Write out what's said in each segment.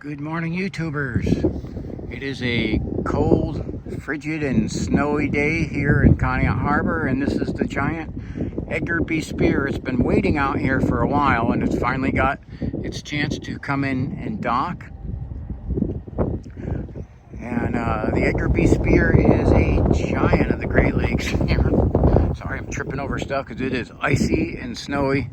Good morning, YouTubers. It is a cold, frigid, and snowy day here in Conneaut Harbor, and this is the giant Edgar B. Speer. It's been waiting out here for a while, and it's finally got its chance to come in and dock. And the Edgar B. Speer is a giant of the Great Lakes. Sorry, I'm tripping over stuff because it is icy and snowy.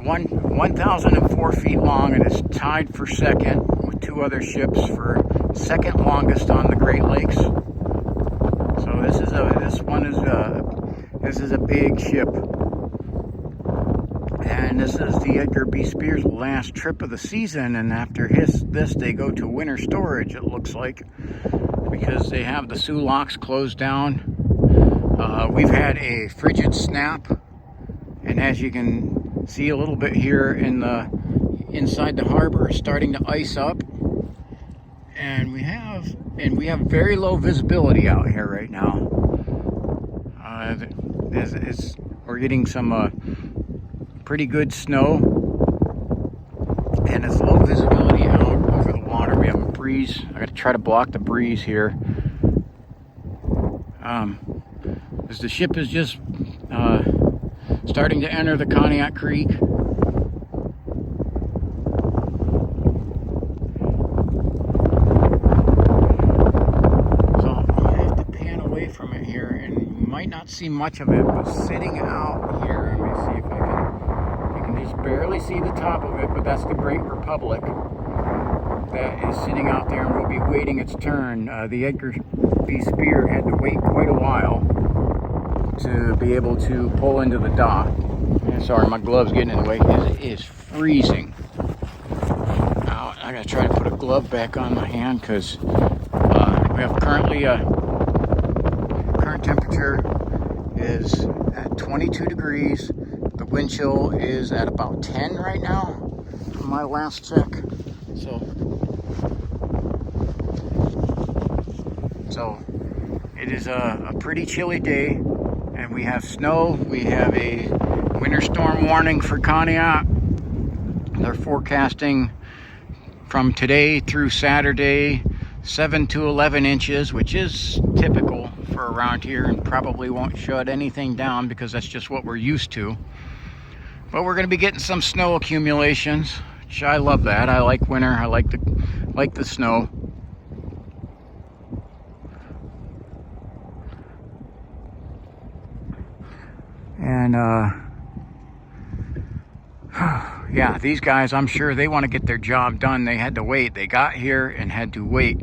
1,004 feet long, and is tied for second with two other ships for second longest on the Great Lakes. So this is a big ship, and this is the Edgar B. Speer's last trip of the season. And after this, they go to winter storage. It looks like, because they have the Soo locks closed down. We've had a frigid snap, and as you can see a little bit here inside the harbor, starting to ice up, and we have very low visibility out here right now. We're getting some pretty good snow, and it's low visibility out over the water. We have a breeze. I got to try to block the breeze here, as the ship is just starting to enter the Conneaut Creek. So I have to pan away from it here, and you might not see much of it, but sitting out here, let me see if I can, you can just barely see the top of it, but that's the Great Republic that is sitting out there and will be waiting its turn. The Edgar B. Speer had to wait quite a while to be able to pull into the dock. Sorry, my glove's getting in the way. It is freezing. Now, I gotta try to put a glove back on my hand because we have current temperature is at 22 degrees. The wind chill is at about 10 right now, from my last check. So it is a pretty chilly day. And we have snow. We have a winter storm warning for Conneaut. They're forecasting from today through Saturday 7 to 11 inches, which is typical for around here, and probably won't shut anything down because that's just what we're used to. But we're going to be getting some snow accumulations, which I love that. I like winter. I like the snow. And yeah, these guys, I'm sure they want to get their job done. They had to wait. They got here and had to wait.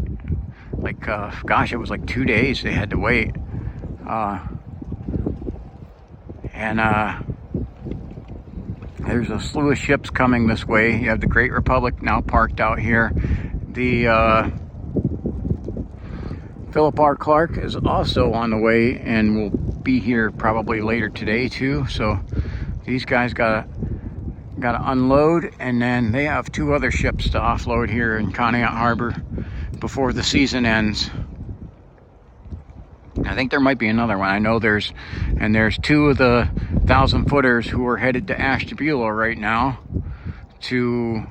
Like, gosh, it was like 2 days they had to wait. There's a slew of ships coming this way. You have the Great Republic now parked out here. The Philip R. Clark is also on the way and will be here probably later today too. So these guys gotta unload, and then they have two other ships to offload here in Conneaut Harbor before the season ends. I think there might be another one. I know there's two of the 1,000-footers who are headed to Ashtabula right now to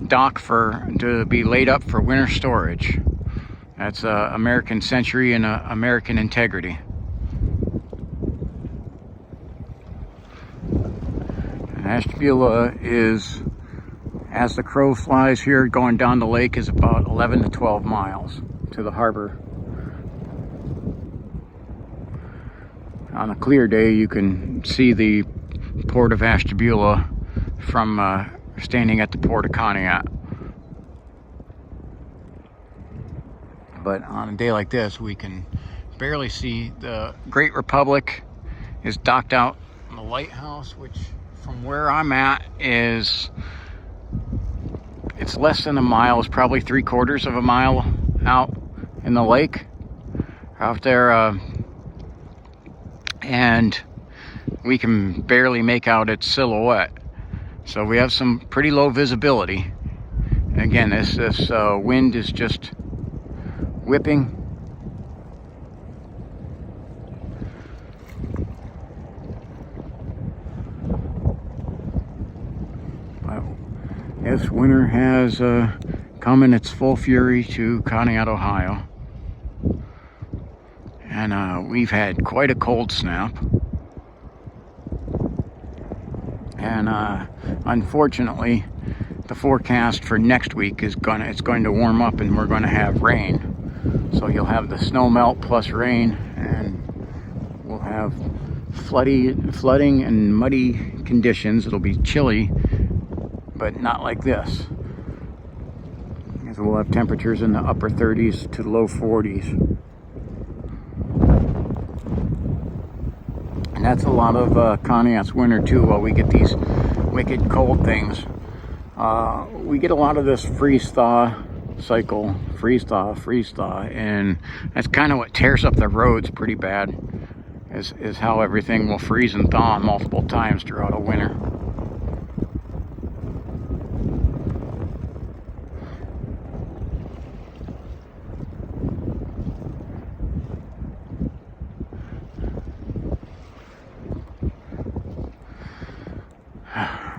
dock to be laid up for winter storage. That's American Century and American Integrity. Ashtabula is, as the crow flies here, going down the lake, is about 11 to 12 miles to the harbor. On a clear day, you can see the port of Ashtabula from standing at the port of Conneaut. But on a day like this, we can barely see. The Great Republic is docked out on the lighthouse, which from where I'm at it's less than a mile. It's probably 3/4 of a mile out in the lake out there, and we can barely make out its silhouette. So we have some pretty low visibility. And again, this wind is just whipping. Yes, winter has come in its full fury to Conneaut, Ohio. And we've had quite a cold snap. And unfortunately, the forecast for next week is it's going to warm up and we're going to have rain. So you'll have the snow melt plus rain, and we'll have flooding and muddy conditions. It'll be chilly, but not like this. Because we'll have temperatures in the upper 30s to low 40s. And that's a lot of Conneaut's winter too. While we get these wicked cold things, we get a lot of this freeze-thaw cycle, freeze-thaw, and that's kind of what tears up the roads pretty bad, is how everything will freeze and thaw multiple times throughout a winter.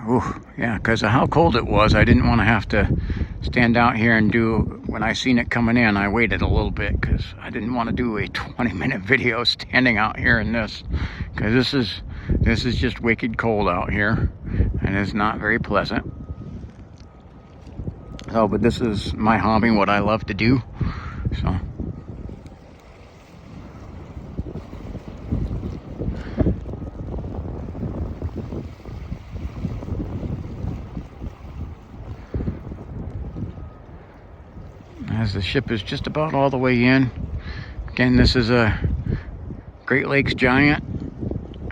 Ooh, yeah, because of how cold it was, I didn't want to have to stand out here and do, when I seen it coming in, I waited a little bit because I didn't want to do a 20-minute video standing out here in this, because this is just wicked cold out here, and it's not very pleasant. So, but this is my hobby, what I love to do, so. As the ship is just about all the way in. Again, this is a Great Lakes Giant,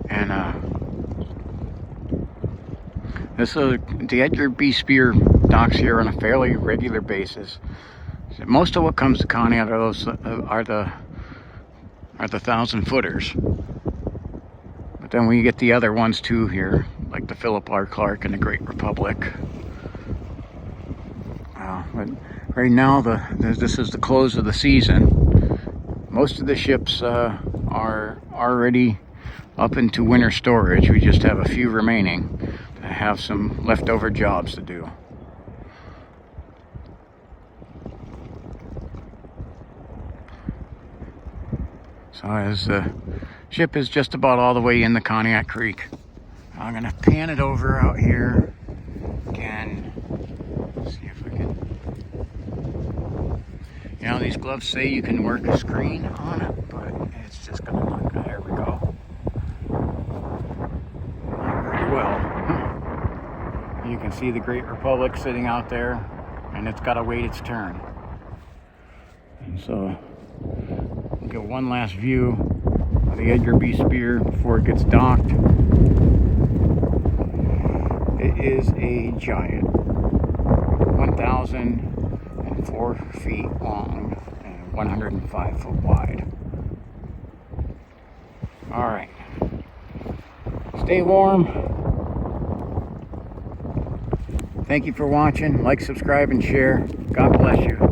and this is the Edgar B. Speer docks here on a fairly regular basis. So most of what comes to Conneaut are those are the 1,000-footers. But then we get the other ones too here, like the Philip R. Clark and the Great Republic. But right now, this is the close of the season. Most of the ships are already up into winter storage. We just have a few remaining that have some leftover jobs to do. So as the ship is just about all the way in the Conneaut Creek, I'm going to pan it over out here again. See if I can. You know, these gloves say you can work a screen on it, but it's just going to look. There we go. Not very well. You can see the Great Republic sitting out there, and it's got to wait its turn. And so, we'll get one last view of the Edgar B. Speer before it gets docked. It is a giant. 1,004 feet long and 105 foot wide. All right. Stay warm. Thank you for watching. Like, subscribe, and share. God bless you.